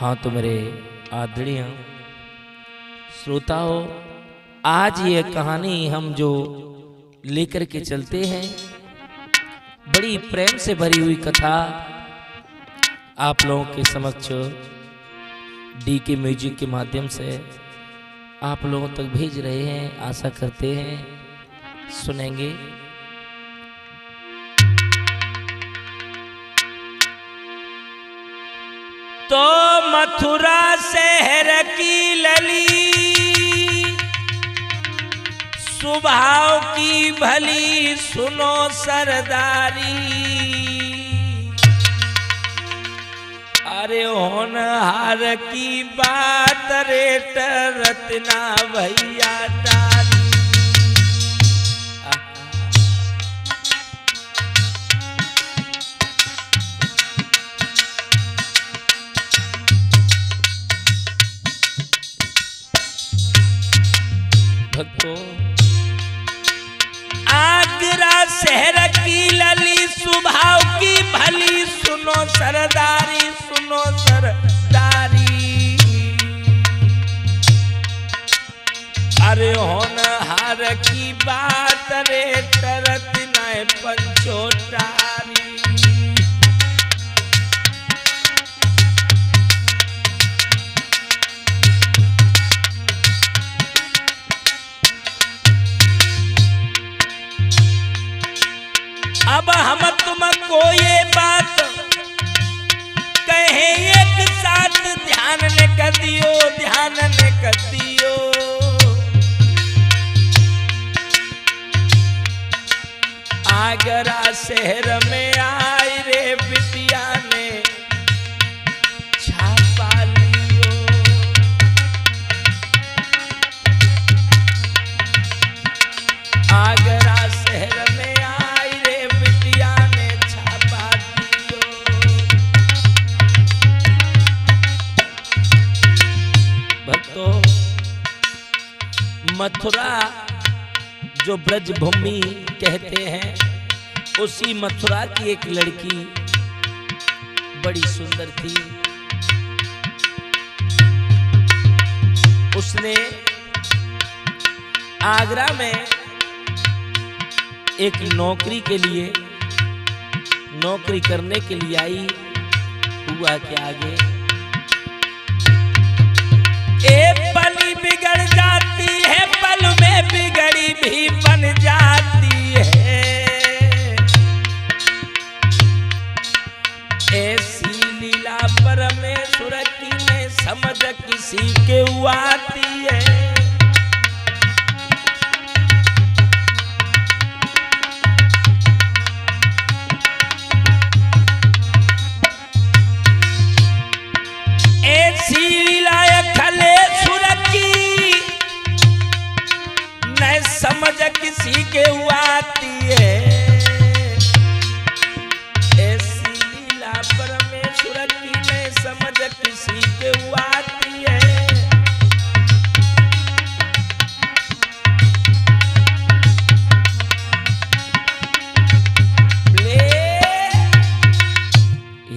हाँ तो मेरे आदरणीय श्रोताओं, आज ये कहानी हम जो लेकर के चलते हैं, बड़ी प्रेम से भरी हुई कथा आप लोगों के समक्ष डीके म्यूजिक के माध्यम से आप लोगों तक भेज रहे हैं। आशा करते हैं सुनेंगे। तो मथुरा शहर की लली, स्वभाव की भली सुनो सरदारी। अरे होनहार की बात रेट रत्ना भैया डाली। भक्तों, आगरा शहर की लली, स्वभाव की भली सुनो सरदारी, सुनो सरदारी। अरे होनहार की बात रे तरत न पंचोटारी। अब हम तुमको ये बात कहे एक साथ, ध्यान ने कर दियो, ध्यान ने कर दियो। आगरा शहर में आई रे बिटिया ने छापा लियो। आगरा शहर में मथुरा जो ब्रज भूमि कहते हैं, उसी मथुरा की एक लड़की बड़ी सुंदर थी। उसने आगरा में एक नौकरी के लिए, नौकरी करने के लिए आई। हुआ क्या आगे, ए पली बिगड़ जाती है, पल में बिगड़ी भी बन जाती है। ऐसी लीला परमेश्वर की ने समझ किसी के आती है। ऐसी लीला खले समझ किसी के आती है। ऐसी लीला परमेश्वर की ने समझ किसी के आती है।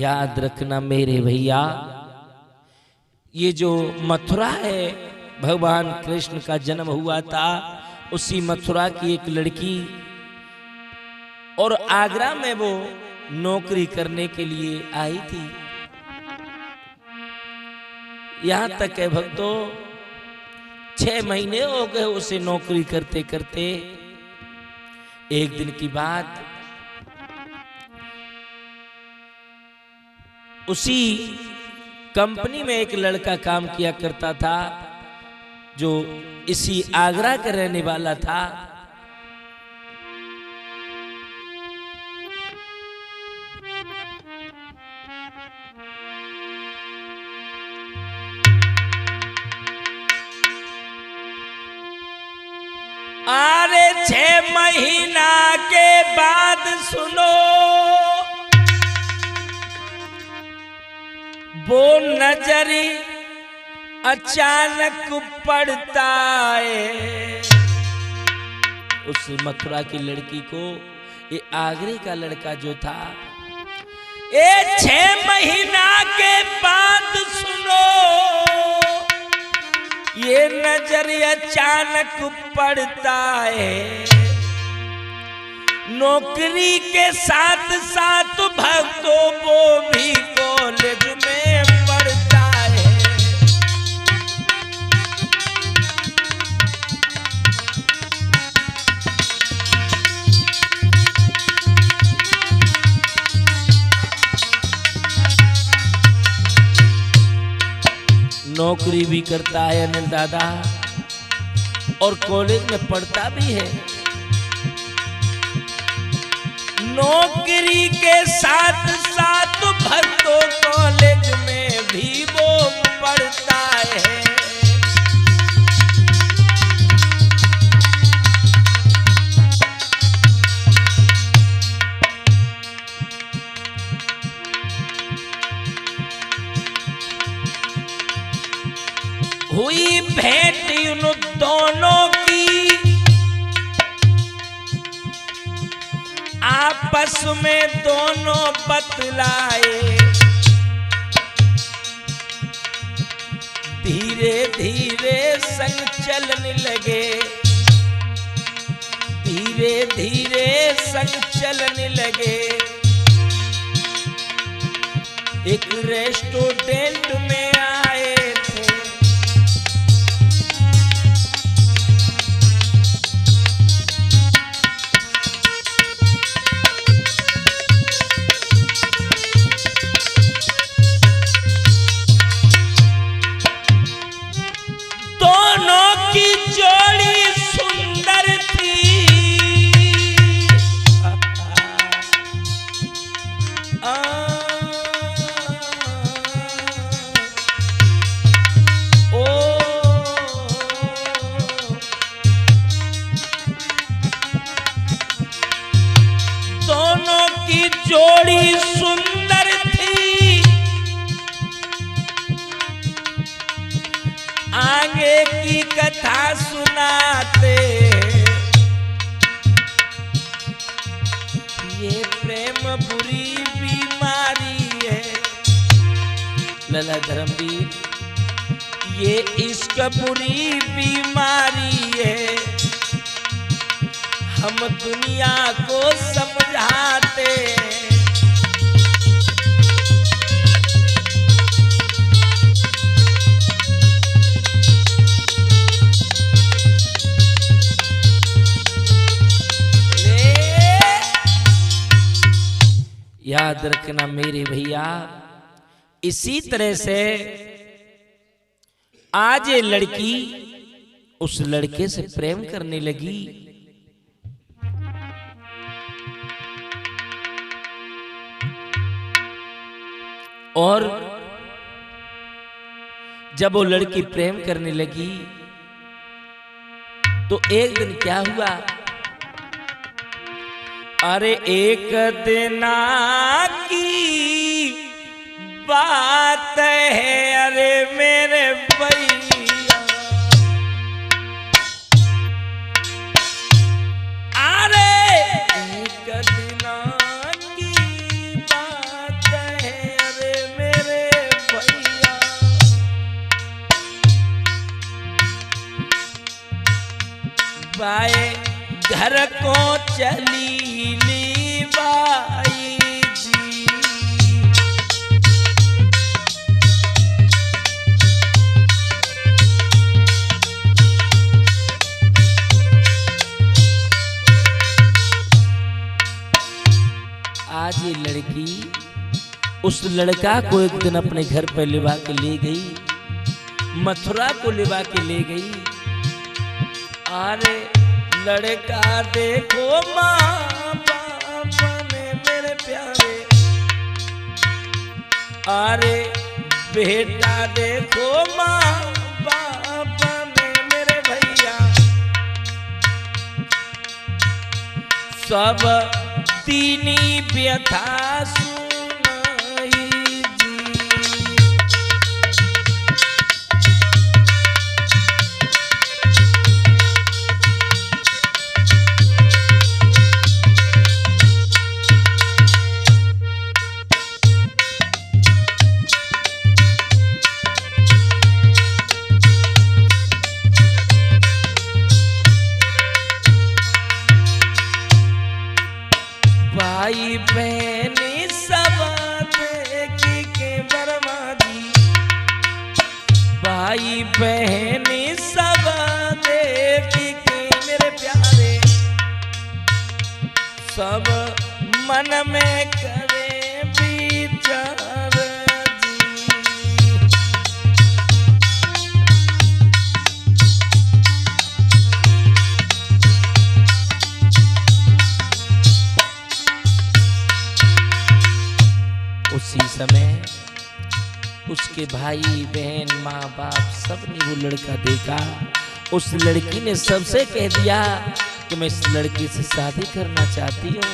याद रखना मेरे भैया, ये जो मथुरा है, भगवान कृष्ण का जन्म हुआ था उसी मथुरा की एक लड़की, और आगरा में वो नौकरी करने के लिए आई थी। यहां तक है भक्तों, 6 महीने हो गए उसे नौकरी करते करते। एक दिन की बात, उसी कंपनी में एक लड़का काम किया करता था जो इसी आगरा का रहने वाला था। अरे 6 महीना के बाद सुनो, वो नजरी अचानक पड़ता है। उस मथुरा की लड़की को ये आगरे का लड़का जो था, ये 6 महीना के बाद सुनो, नजर अचानक पड़ता है, नौकरी के साथ साथ भक्तों वो भी कॉलेज में पढ़ता है। नौकरी भी करता है अनिल दादा और कॉलेज में पढ़ता भी है। नौकरी के साथ साथ भक्तों कॉलेज में भी वो पढ़ता है। हुई भेंट उन दोनों की, आपस में दोनों बतलाए, धीरे धीरे संग चलने लगे, धीरे धीरे संग चलने लगे। एक रेस्टोरेंट में आए थे, की जोड़ी सुंदर थी, दोनों की जोड़ी सुंदर थी, आगे की कथा सुनाते, ये प्रेम बुरी बीमारी है लला धर्मवीर, ये इश्क बुरी बीमारी है, हम दुनिया को समझाते हैं। याद रखना मेरे भैया, इसी तरह से आज ये लड़की उस लड़के से प्रेम करने लगी। और जब वो लड़की प्रेम करने लगी तो एक दिन क्या हुआ, अरे एक दिन की बात है, अरे मेरे भैया, अरे एक दिन की बात है, अरे मेरे भैया, बाए घर को चली ली बाई जी, आज ये लड़की उस लड़का को एक दिन अपने घर पर लिवा के ले गई, मथुरा को लिवा के ले गई। अरे लड़का देखो माँ बाप में मेरे प्यारे, अरे बेटा देखो माँ बाप में मेरे भैया, सब दीनी व्यथा सुनाई जी। भाई बहनी सब देखी के मेरे प्यारे, सब मन में करे विचार जी। उसी समय उसके भाई बहन माँ बाप सब ने वो लड़का देखा। उस लड़की ने सबसे कह दिया कि मैं इस लड़की से शादी करना चाहती हूँ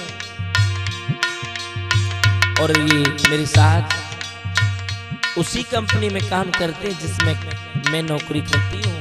और ये मेरे साथ उसी कंपनी में काम करते हैं जिसमें मैं नौकरी करती हूँ।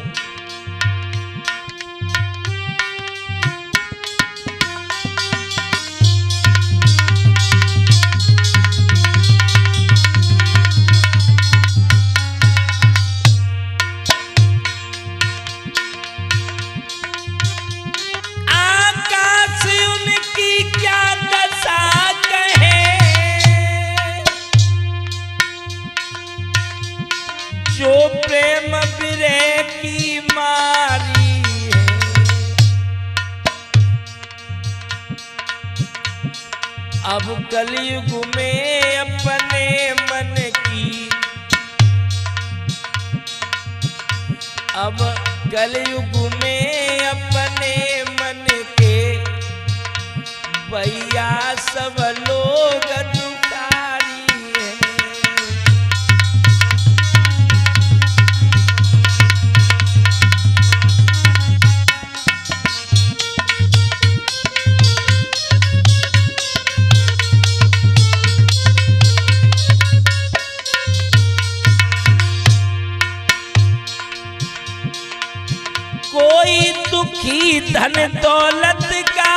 जो प्रेम बिरह की मारी है, अब कलयुग में अपने मन की, अब कलयुग में अपने मन के भैया सब लोग दुखारी है। कोई दुखी धन दौलत का,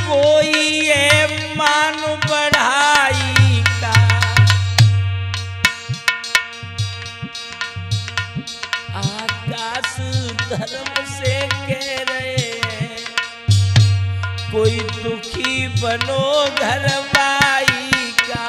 कोई ये मान बढ़ाई का, आकाश धर्म से कह रहे हैं कोई दुखी बनो घर बाई का।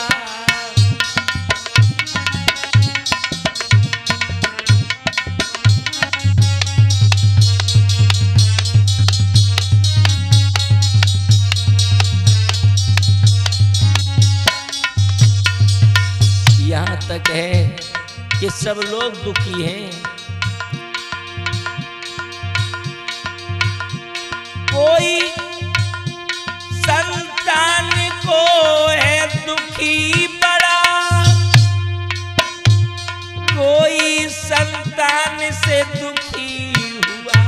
यहाँ तक है कि सब लोग दुखी हैं। कोई संतान को है दुखी बड़ा, कोई संतान से दुखी हुआ।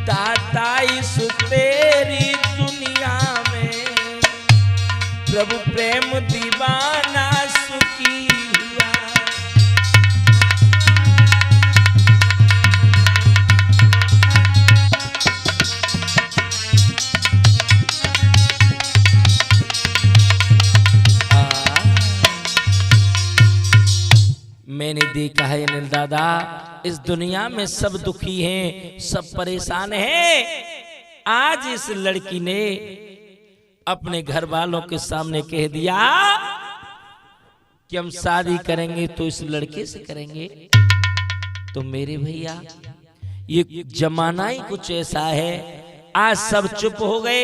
दाता इस तेरी दुनिया में प्रभु प्रेम दीवाना सुखी हुआ। मैंने देखा है अनिल दादा, इस दुनिया में सब दुखी हैं, सब परेशान हैं। आज इस लड़की ने अपने घर वालों के सामने कह दिया कि हम शादी करेंगे तो इस लड़के से करेंगे। तो मेरे भैया ये जमाना ही कुछ ऐसा है, आज सब चुप हो गए।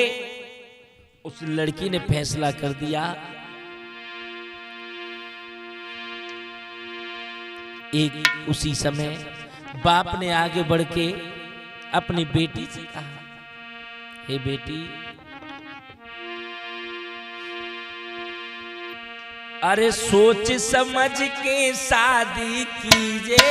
उस लड़की ने फैसला कर दिया। एक उसी समय बाप ने आगे बढ़ के अपनी बेटी से कहा, हे बेटी, अरे सोच समझ के शादी कीजिए।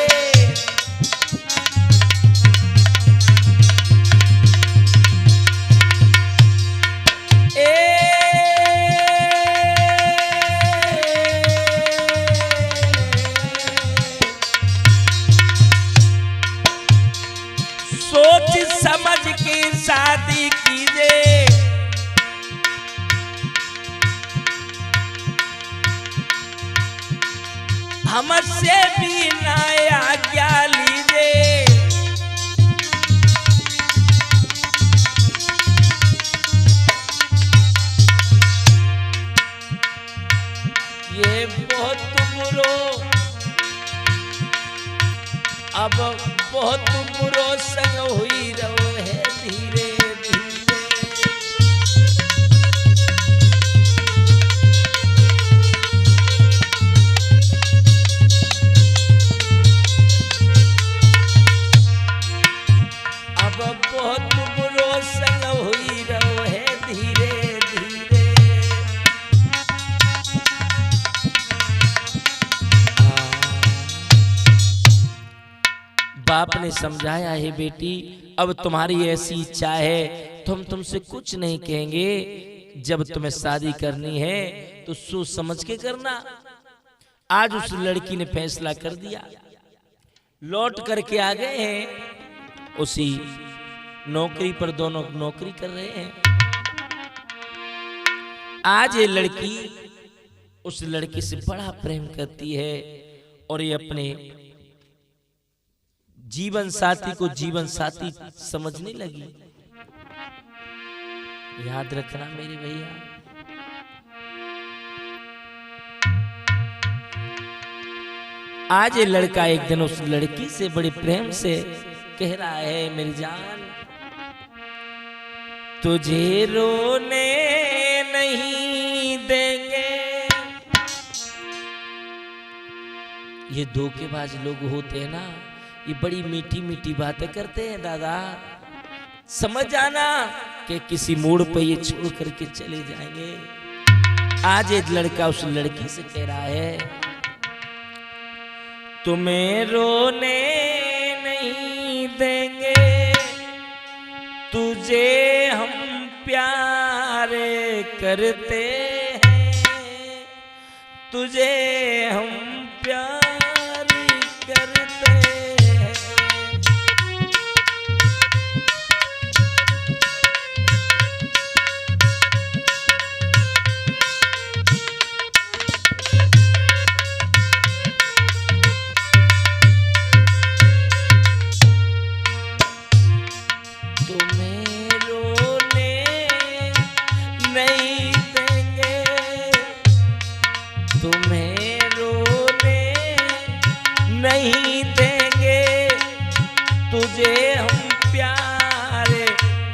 सोच समझ के शादी कीजिए। हमसे भी ना आज्ञा लीजिए। अब बहुत बुरो संग हुई रहो है धीरे धीरे। अब बहुत बुरो संग हुई रहो है धीरे धीरे। बाप ने समझाया है बेटी अब तुम्हारी ऐसी इच्छा है तो हम तुमसे कुछ नहीं कहेंगे। जब तुम्हें शादी करनी है तो सोच समझ के करना। आज उस लड़की ने फैसला कर दिया, लौट करके आ गए हैं, उसी नौकरी पर दोनों नौकरी कर रहे हैं। आज ये लड़की उस लड़के से बड़ा प्रेम करती है और ये अपने जीवन साथी को जीवन साथी समझने लगी। याद रखना मेरे भैया, आज ये लड़का एक दिन उस लड़की से बड़े प्रेम से कह रहा है, मेरी जान तुझे रोने नहीं देंगे। ये धोखेबाज लोग होते हैं ना, ये बड़ी मीठी मीठी बातें करते हैं दादा, समझ जाना कि किसी मोड़ पे ये छोड़ करके चले जाएंगे। आज एक लड़का उस लड़की से कह रहा है, तुम्हें रोने नहीं देंगे, तुझे हम प्यार करते हैं, तुझे हम प्यार करते हैं। तुम्हें रोने नहीं देंगे, तुम्हें रोने नहीं देंगे, तुझे हम प्यार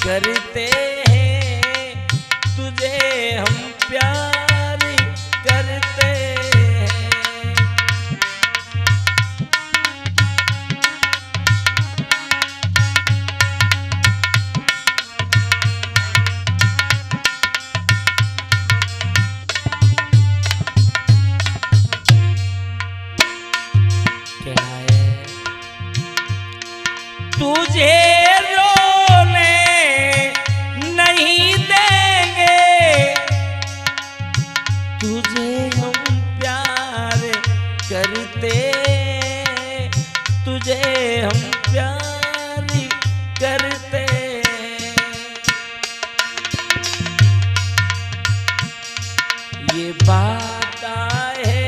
करते हैं, तुझे हम प्यार करते हैं। क्या है तुझे रोने नहीं देंगे, तुझे हम प्यार करते, तुझे हम प्यार करते। ये वादा है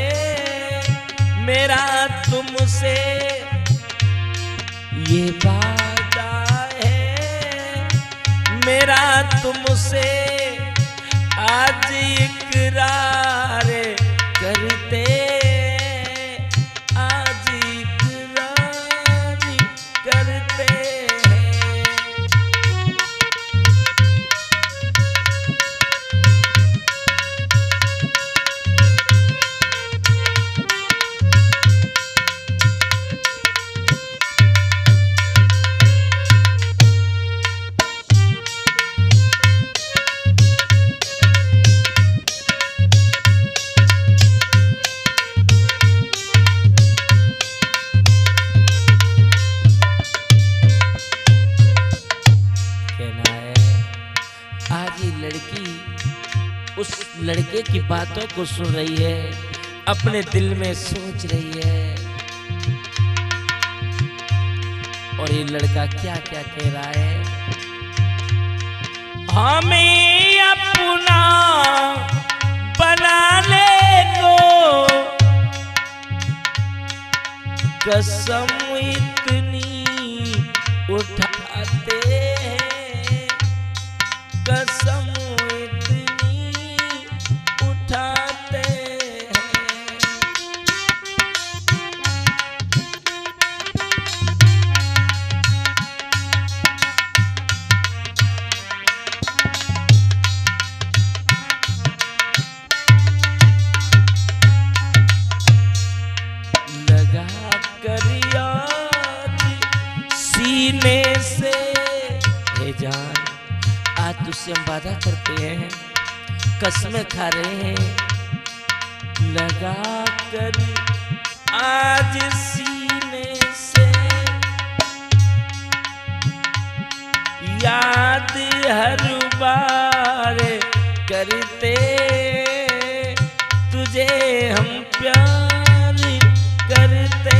मेरा तुमसे, ये वादा है मेरा तुमसे, आज इकरार करते, आज इकरार करते हैं। आज ये लड़की उस लड़के की बातों को सुन रही है, अपने दिल में सोच रही है, और ये लड़का क्या क्या कह रहा है, हमें अपना बनाने को कसम इतनी उठाते हैं, कसम इतनी उठाते हैं। उससे हम वादा करते हैं, कसमें खा रहे हैं, लगा कर आज सीने से याद हर बार करते तुझे हम प्यार करते।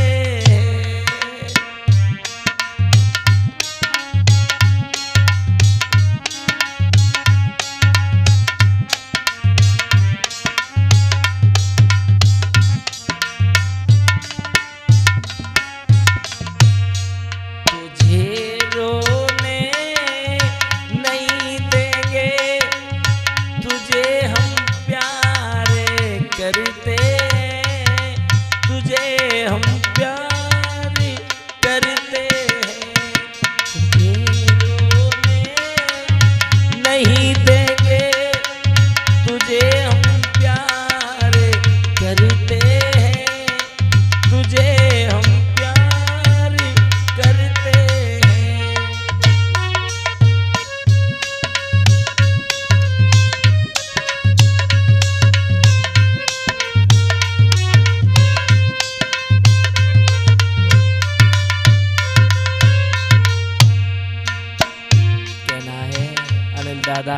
दादा,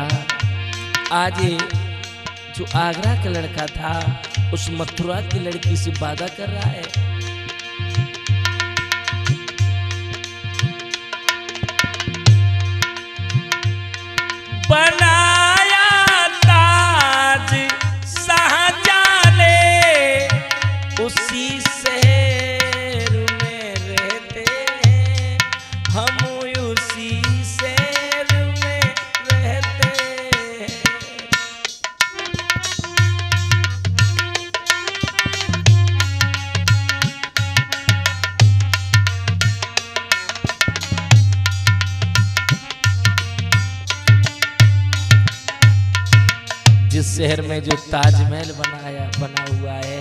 आज जो आगरा का लड़का था उस मथुरा की लड़की से वादा कर रहा है। बनाया ताज शाहजहां ने, उसी शहर में रहते हैं हम, उसी शहर में रहते हैं। जिस शहर में जो ताजमहल बना हुआ है,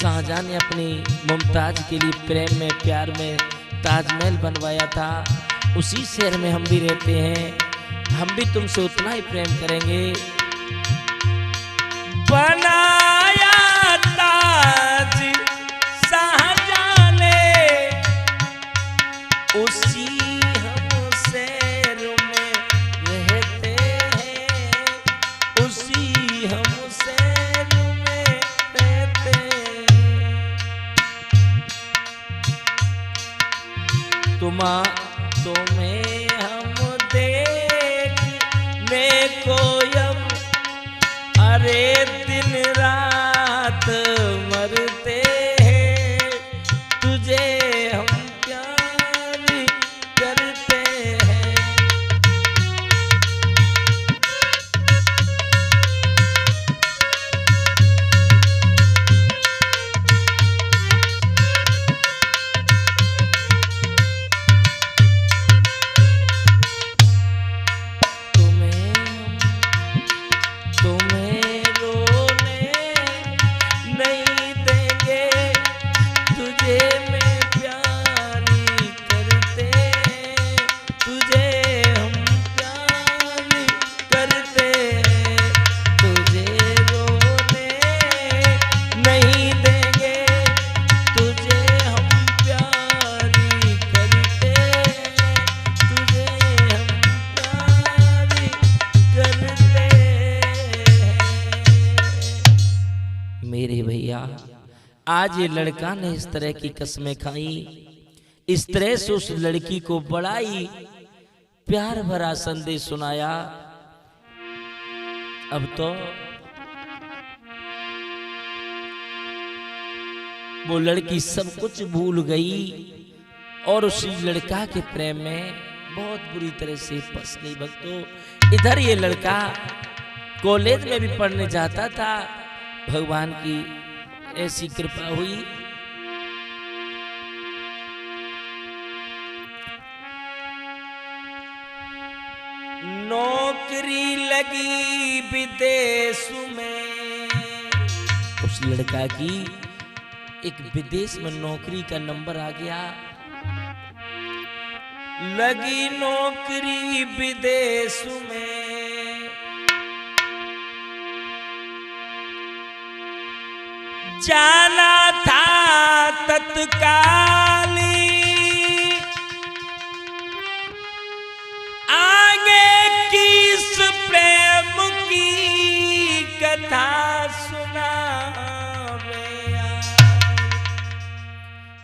शाहजहां ने अपनी मुमताज के लिए प्रेम में प्यार में ताजमहल बनवाया था, उसी शहर में हम भी रहते हैं, हम भी तुमसे उतना ही प्रेम करेंगे। बनाया ताज शाहजहां ने, उसी हम शहर में रहते हैं, उसी हम शहर में रहते हैं। तुम्हें हम देखने को अब, अरे दिन रात मरते हैं, तुझे हम प्यार करते हैं। तुम्हें रोने नहीं देंगे, तुझे मैं प्यार करते हैं, तुझे हम प्यार करते हैं। तुझे रोने नहीं देंगे, तुझे हम प्यार करते हैं, तुझे हम प्यार करते हैं। मेरे भैया, आज ये लड़का ने इस तरह की कसमें खाई, इस तरह से उस लड़की को बड़ा ही प्यार भरा संदेश सुनाया। अब तो वो लड़की सब कुछ भूल गई और उस लड़का के प्रेम में बहुत बुरी तरह से फंस गई। भक्तों, इधर ये लड़का कॉलेज में भी पढ़ने जाता था, भगवान की ऐसी कृपा हुई नौकरी लगी विदेश में। उस लड़का की एक विदेश में नौकरी का नंबर आ गया, लगी नौकरी विदेश में। जाना था तत्काली आगे किस प्रेम की कथा सुना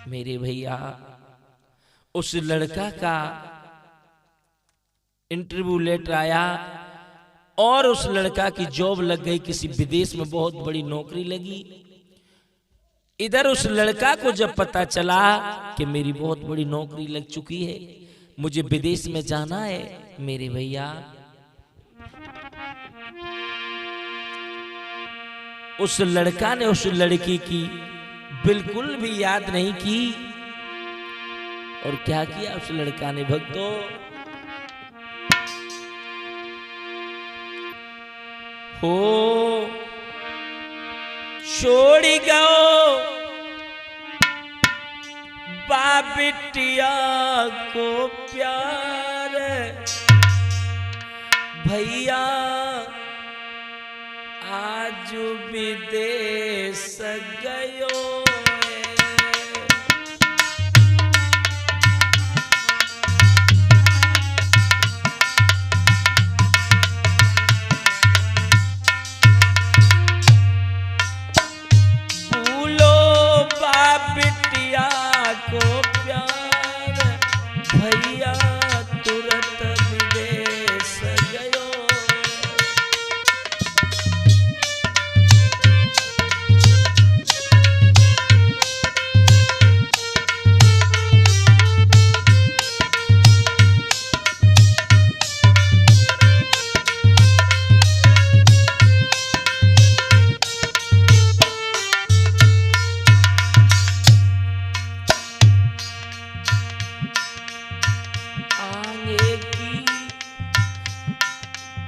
मेरे भैया। उस लड़का का इंटरव्यू लेटर आया और उस लड़का की जॉब लग गई, किसी विदेश में बहुत बड़ी नौकरी लगी। इधर उस लड़का को जब पता चला कि मेरी बहुत बड़ी नौकरी लग चुकी है, मुझे विदेश में जाना है, मेरे भैया उस लड़का ने उस लड़की की बिल्कुल भी याद नहीं की। और क्या किया उस लड़का ने भक्तों, हो छोड़ गओ बाबिटिया को प्यार भैया आज विदेश गयो। को प्यार भैया तुरंत विदेश गयो।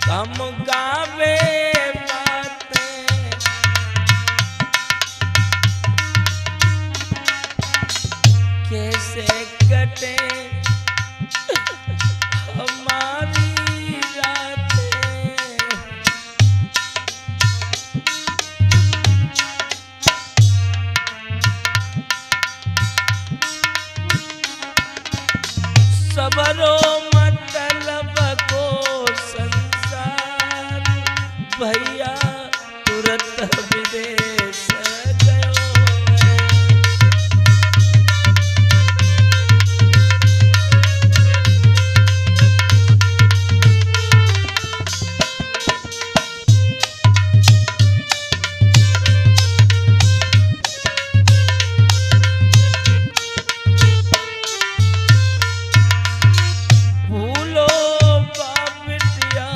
हम गावे बातें कैसे कटे हमारी रातें। सबरो मतलब को भैया तुरंत विदेश गयो। भूलो बाबिटिया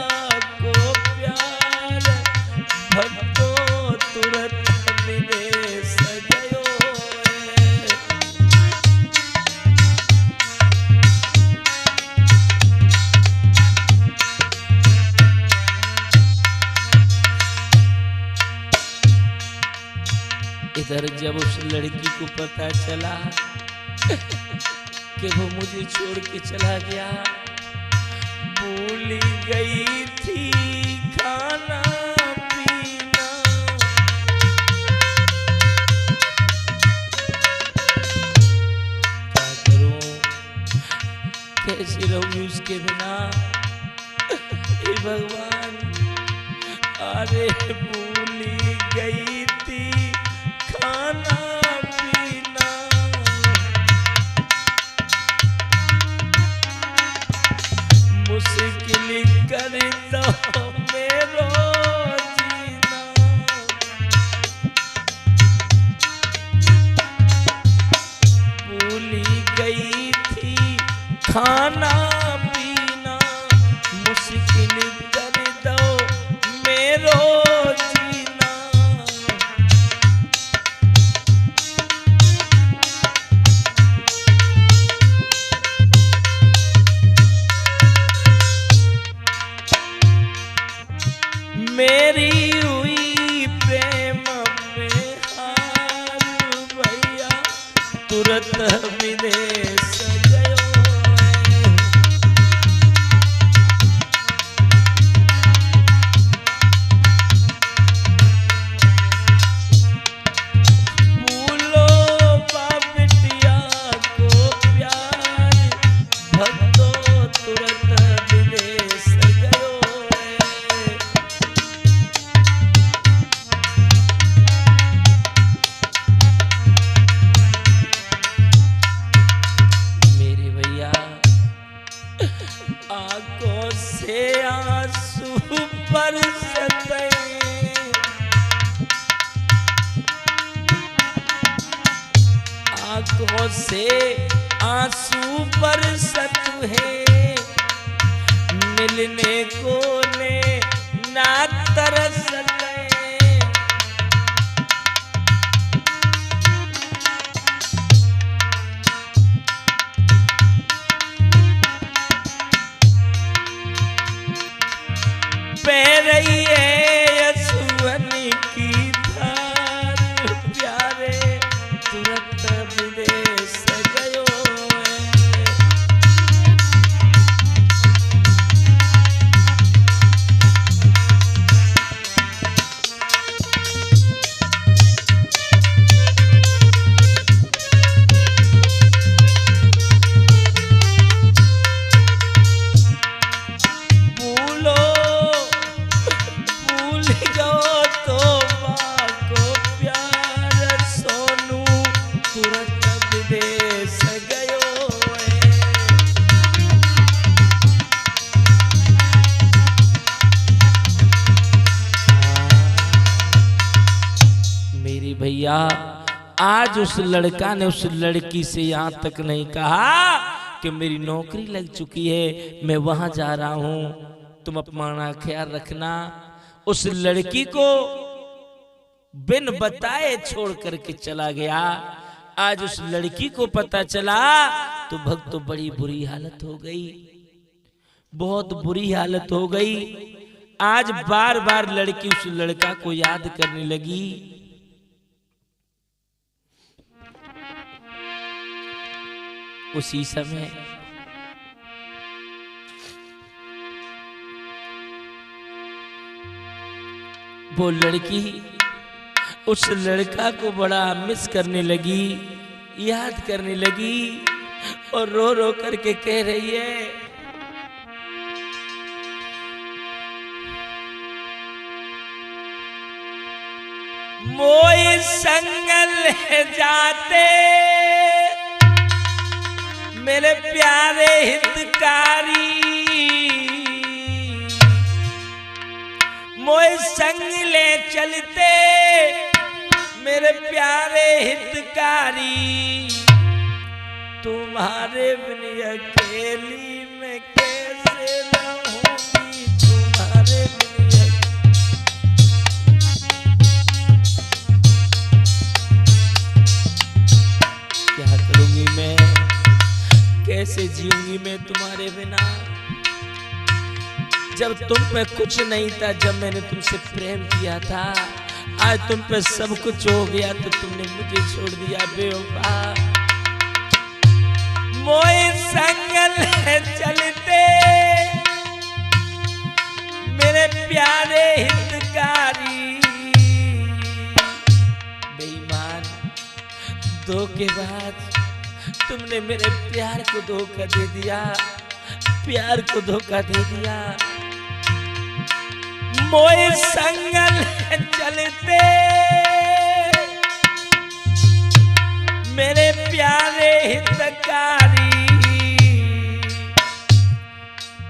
को प्यार भक्तों तुरंत विदेश गयो। इधर जब उस लड़की को पता चला कि वो मुझे छोड़ के चला गया, भूल गई थी खाना पीना, क्या करूं कैसे रहूं उसके बिना। हे भगवान, अरे भूल गई थी खाना पीना, मुश्किल कर दो मेरो जीना। भूल गई थी खाना पीना, मुश्किल कर दो मेरो जीना। से आंसू बरसत है, मिलने को ने ना तरसत है। बह रही है यशुवन की धार, प्यारे तुरंत विदेश गयो है। भैया आज उस लड़का ने उस लड़की से यहाँ तक नहीं कहा कि मेरी नौकरी लग चुकी है, मैं वहां जा रहा हूं, तुम अपना ख्याल रखना। उस लड़की को बिन बताए छोड़ करके चला गया। आज उस लड़की को पता चला तो भक्त तो बड़ी बुरी हालत हो गई, बहुत बुरी हालत हो गई। आज बार बार लड़की उस लड़का को याद करने लगी। उसी समय वो लड़की उस लड़का को बड़ा मिस करने लगी, याद करने लगी और रो रो करके कह रही है, मोई संगल जाते मेरे प्यारे हितकारी, मोए संग ले चलते मेरे प्यारे हितकारी, तुम्हारे बिन अकेली में कैसे रहूंगी, तुम्हारे बिन क्या करूंगी मैं, कैसे जीऊंगी मैं तुम्हारे बिना। जब तुम पे कुछ नहीं था, जब मैंने तुमसे प्रेम किया था, आज तुम पे सब कुछ हो गया तो तुमने मुझे छोड़ दिया बेवफा। मोए संगल चलते मेरे प्यारे हितकारी, बेईमान धोखेबाज, तुमने मेरे प्यार को धोखा दे दिया, प्यार को धोखा दे दिया। मोए संगल चलते मेरे प्यारे हितकारी,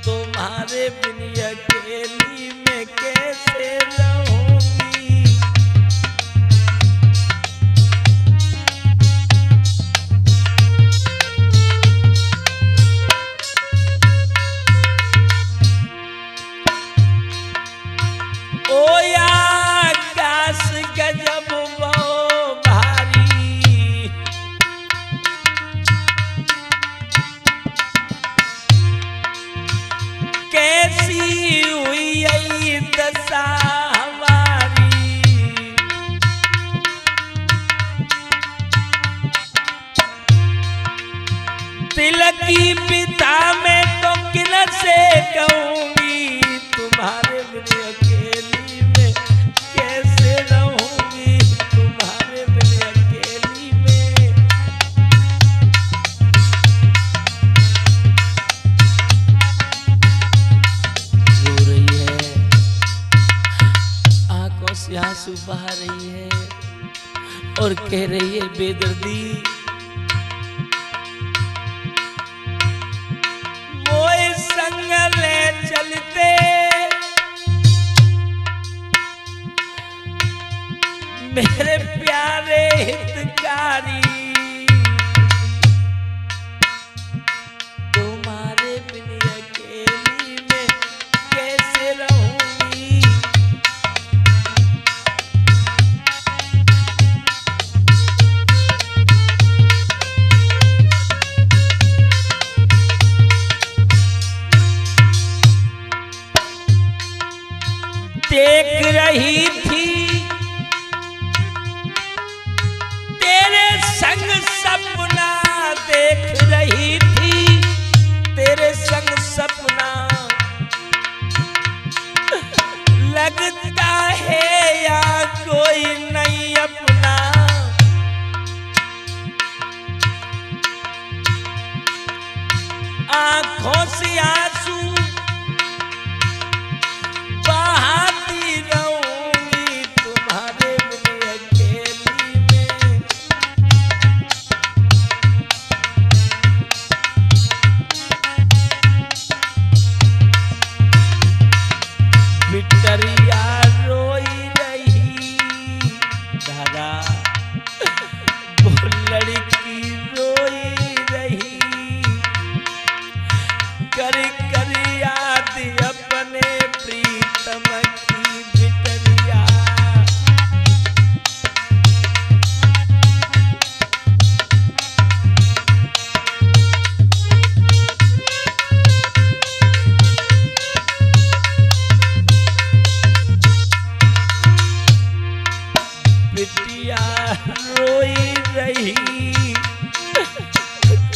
तुम्हारे बिन अकेली में कैसे रहूंगी। ओया आकाश गजब वो भारी, कैसी हुई यही दशा हमारी। तिलक की पिता में तो किन से कहूंगी, तुम्हारे बिन अकेली में कैसे रहूंगी, तुम्हारे बिन अकेली में। रो रही है, आंखों से आंसू बहा रही है और कह रही है बेदर्दी, मोए संग ले चलते मेरे प्यारे हितकारी, रोई रही,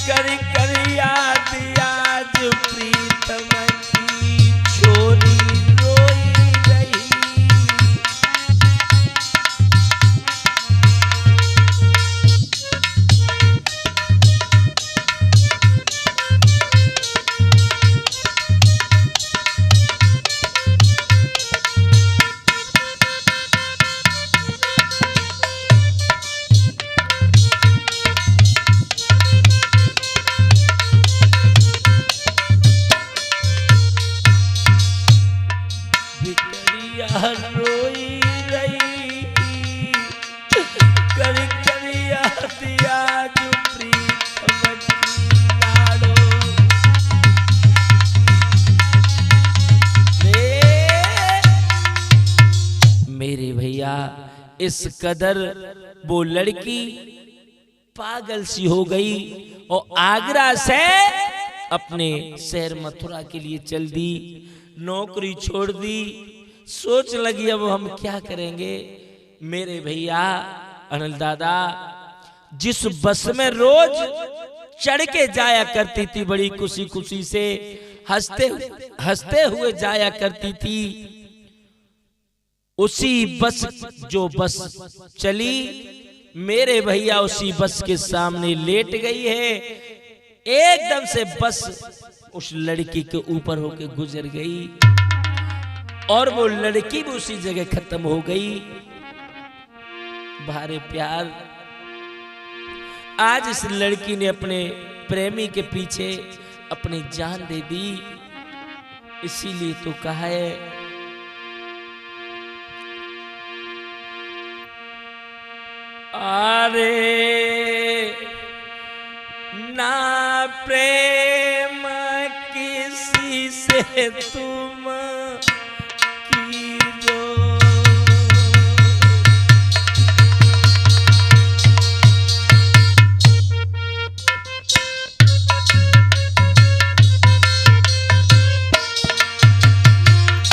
कर कर याद आज प्रीतम की छोरी रोई रही। रोई रही, कर कर याद आज प्रीतम की लाडो। मेरे भैया इस कदर वो लड़की पागल सी हो गई और आगरा से अपने शहर मथुरा के लिए चल दी, नौकरी छोड़ दी। सोच लगी अब हम क्या करेंगे। मेरे भैया अनिल दादा जिस बस में रोज चढ़ के जाया करती थी, बड़ी खुशी खुशी से हंसते हुए जाया करती थी, उसी बस जो बस चली मेरे भैया उसी बस के सामने लेट गई है। एकदम से बस उस लड़की के ऊपर होके गुजर गई और वो लड़की भी उसी जगह खत्म हो गई। भारे प्यार आज इस लड़की ने अपने प्रेमी के पीछे अपनी जान दे दी। इसीलिए तो कहा है अरे ना प्रेम किसी से तुम कीजो,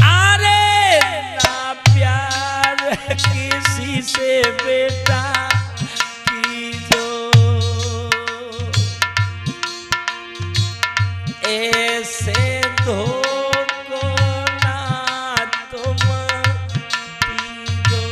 अरे ना प्यार किसी से बेटा ऐसे धोखो ना तुम दीजो।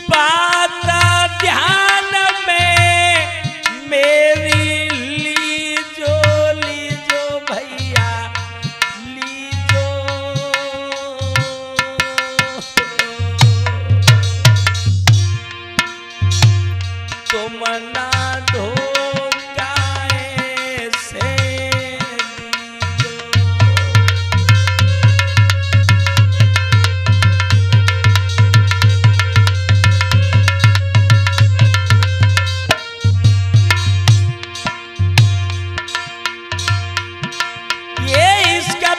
बात ध्यान मेरी लीजो भैया लीजो, तुम ना धोखा ऐसे दीजो।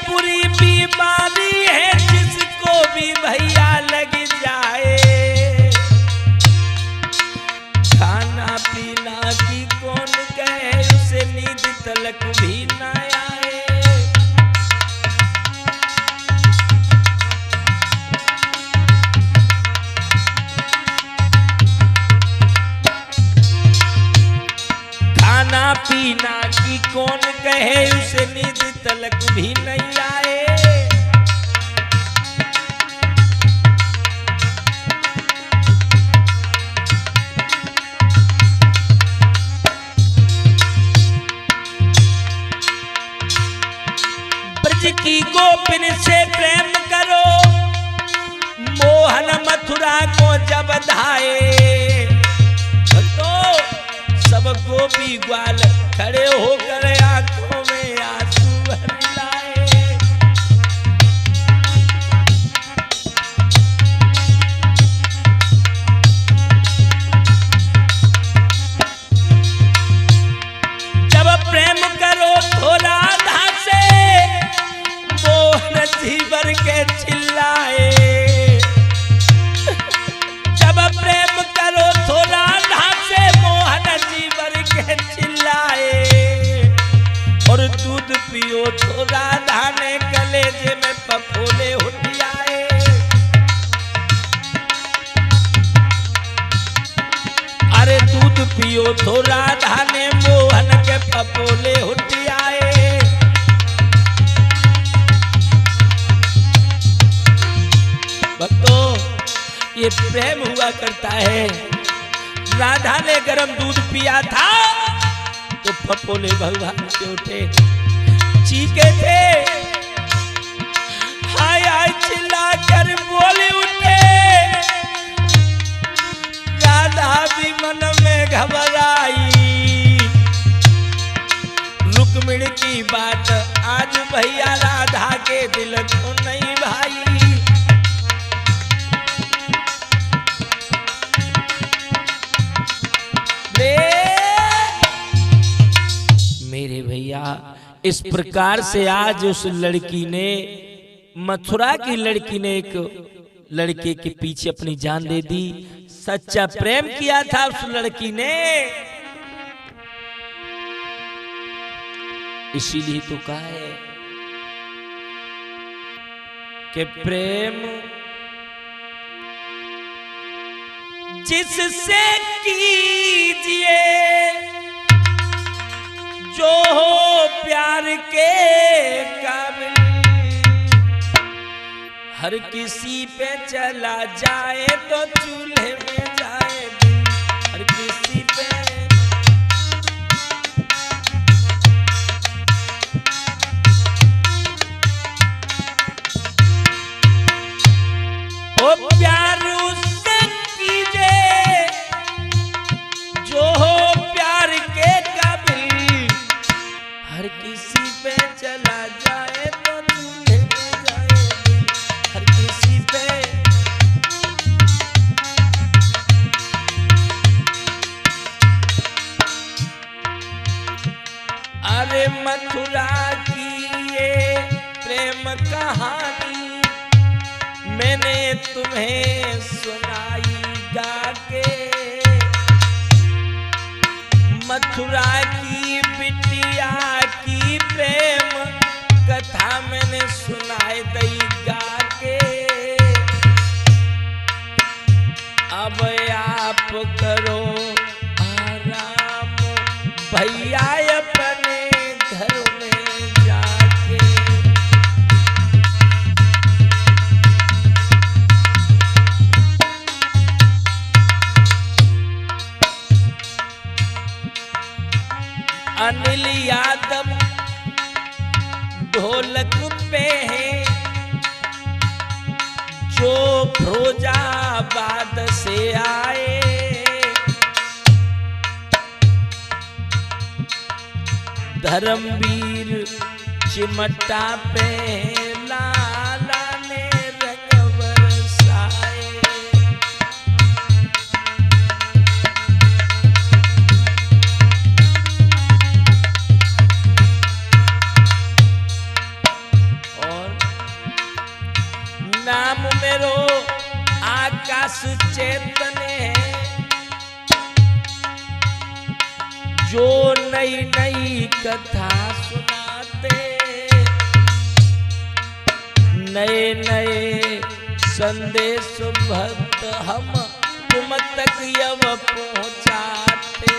बुरी बीमारी है जिसको भी भैया लग जाए, खाना पीना की कौन कहे उसे नींद तलक भी ना आए। खाना पीना की कौन कहे उसे नींद तलक भी नहीं आए। ब्रज की गोपिन से प्रेम करो, मोहन मथुरा को जब धाए, तो सब गोपी ग्वाल खड़े होकर आंखों में आंसू भर लाए। जब प्रेम करो तो राधा से, मोहन मोहन जीवर के चिल्लाए, जब प्रेम करो तो राधा से मोहन जीवर के चिल्लाए, और दूध पियो तो राधा ने कलेजे में पफोले उठियाए। अरे दूध पियो तो राधा ने मोहन के पफोले उठियाए। भक्तों, ये प्रेम हुआ करता है। राधा ने गर्म दूध पिया था तो फपोले भगवान के उठे, चीखे थे, हाय हाय चिल्ला कर बोले उठे। राधा भी मन में घबराई, रुक्मिणी की बात आज भैया राधा के दिल को नहीं भाई। मेरे भैया, इस प्रकार से आज उस लड़की ने, मथुरा की लड़की ने एक लड़के के पीछे अपनी जान दे दी। सच्चा प्रेम किया था उस लड़की ने, इसीलिए तो कहा है कि प्रेम जिससे कीजिए जो हो प्यार के काबिल, हर किसी पे चला जाए तो चूल्हे में जाए दिल, हर किसी पे। ओ प्यार उससे कीजिए जो हो प्यार के काबिल, हर किसी पे चला जाए तो चूल्हे में जाए दिल, हर किसी पे। अरे मथुरा की ये प्रेम कहानी मैंने तुम्हें सुनाई गा के, मथुरा की बिटिया की प्रेम कथा मैंने सुनाई दई गा के। अब आप करो आराम भैया अपने घर में जाके। अनिल यादव ढोलक पे है जो फिरोजाबाद से आए, धर्मवीर चिमटा पे लाला ने रंग बरसाए। नाम मेरो आकाश चेतन है, जो नई नई कथा सुनाते, नए नए संदेश भक्त हम तुम तक यव पहुंचाते।